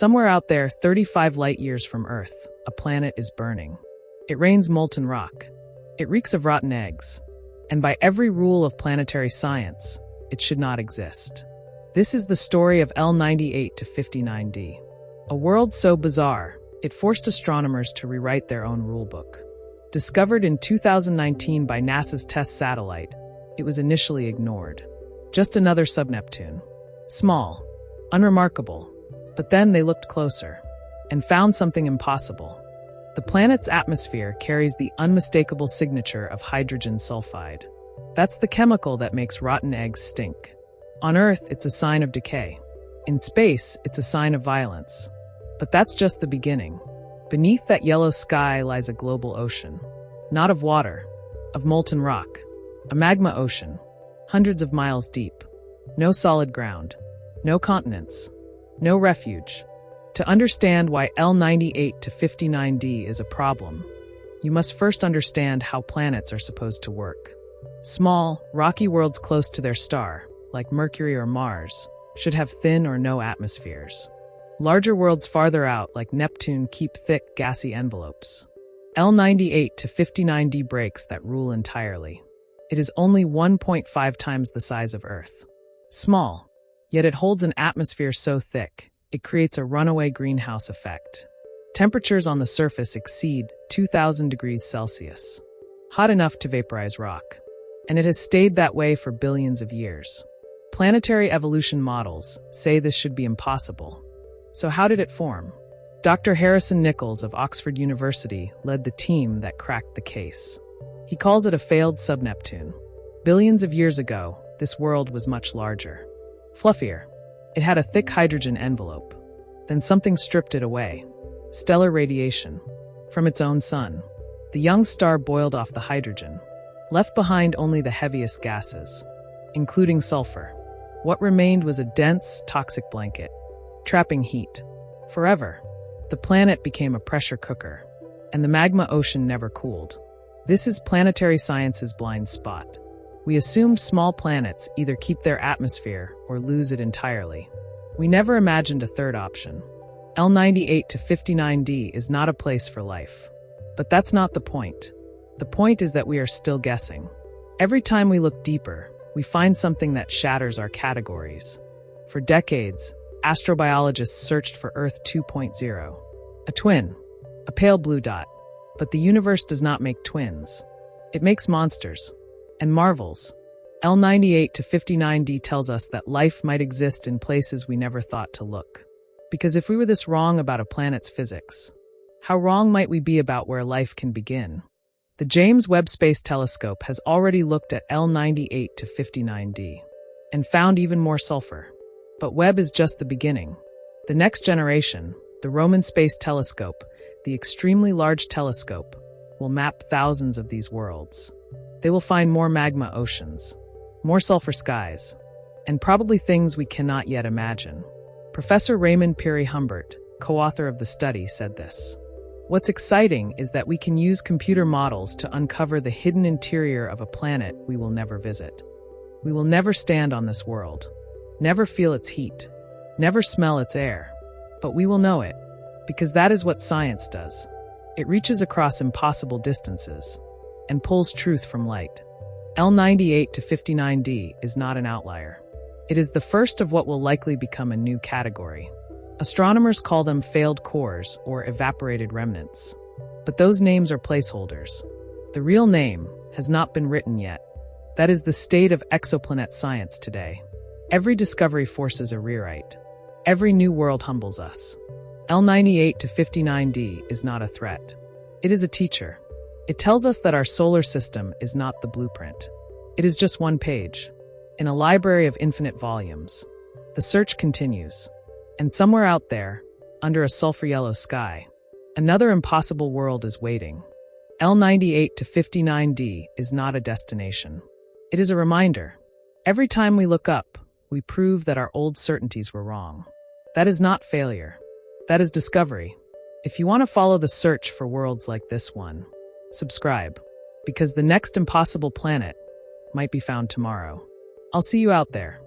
Somewhere out there, 35 light-years from Earth, a planet is burning. It rains molten rock. It reeks of rotten eggs. And by every rule of planetary science, it should not exist. This is the story of L98 to 59D. A world so bizarre, it forced astronomers to rewrite their own rulebook. Discovered in 2019 by NASA's TESS satellite, it was initially ignored. Just another sub-Neptune. Small, unremarkable. But then they looked closer and found something impossible. The planet's atmosphere carries the unmistakable signature of hydrogen sulfide. That's the chemical that makes rotten eggs stink. On Earth, it's a sign of decay. In space, it's a sign of violence. But that's just the beginning. Beneath that yellow sky lies a global ocean. Not of water, of molten rock. A magma ocean, hundreds of miles deep. No solid ground. No continents. No refuge. To understand why L98 to 59D is a problem, you must first understand how planets are supposed to work. Small, rocky worlds close to their star, like Mercury or Mars, should have thin or no atmospheres. Larger worlds farther out, like Neptune, keep thick, gassy envelopes. L98 to 59D breaks that rule entirely. It is only 1.5 times the size of Earth. Small, yet it holds an atmosphere so thick, it creates a runaway greenhouse effect. Temperatures on the surface exceed 2,000 degrees Celsius. Hot enough to vaporize rock. And it has stayed that way for billions of years. Planetary evolution models say this should be impossible. So how did it form? Dr. Harrison Nicholls of Oxford University led the team that cracked the case. He calls it a failed sub-Neptune. Billions of years ago, this world was much larger. Fluffier. It had a thick hydrogen envelope. Then something stripped it away. Stellar radiation. From its own sun. The young star boiled off the hydrogen. Left behind only the heaviest gases, including sulfur. What remained was a dense, toxic blanket, trapping heat. Forever. The planet became a pressure cooker, and the magma ocean never cooled. This is planetary science's blind spot. We assumed small planets either keep their atmosphere or lose it entirely. We never imagined a third option. L98 to 59D is not a place for life. But that's not the point. The point is that we are still guessing. Every time we look deeper, we find something that shatters our categories. For decades, astrobiologists searched for Earth 2.0. A twin. A pale blue dot. But the universe does not make twins. It makes monsters. And marvels. L98 to 59D tells us that life might exist in places we never thought to look. Because if we were this wrong about a planet's physics, how wrong might we be about where life can begin? The James Webb Space Telescope has already looked at L98 to 59D and found even more sulfur. But Webb is just the beginning. The next generation, the Roman Space Telescope, the extremely large telescope, will map thousands of these worlds. They will find more magma oceans, more sulfur skies, and probably things we cannot yet imagine. Professor Raymond Pierrehumbert, co-author of the study, said this. What's exciting is that we can use computer models to uncover the hidden interior of a planet we will never visit. We will never stand on this world, never feel its heat, never smell its air. But we will know it, because that is what science does. It reaches across impossible distances and pulls truth from light. L98 to 59D is not an outlier. It is the first of what will likely become a new category. Astronomers call them failed cores or evaporated remnants. But those names are placeholders. The real name has not been written yet. That is the state of exoplanet science today. Every discovery forces a rewrite. Every new world humbles us. L98 to 59D is not a threat. It is a teacher. It tells us that our solar system is not the blueprint. It is just one page, in a library of infinite volumes. The search continues. And somewhere out there, under a sulfur-yellow sky, another impossible world is waiting. L98 to 59D is not a destination. It is a reminder. Every time we look up, we prove that our old certainties were wrong. That is not failure. That is discovery. If you want to follow the search for worlds like this one, subscribe, because the next impossible planet might be found tomorrow. I'll see you out there.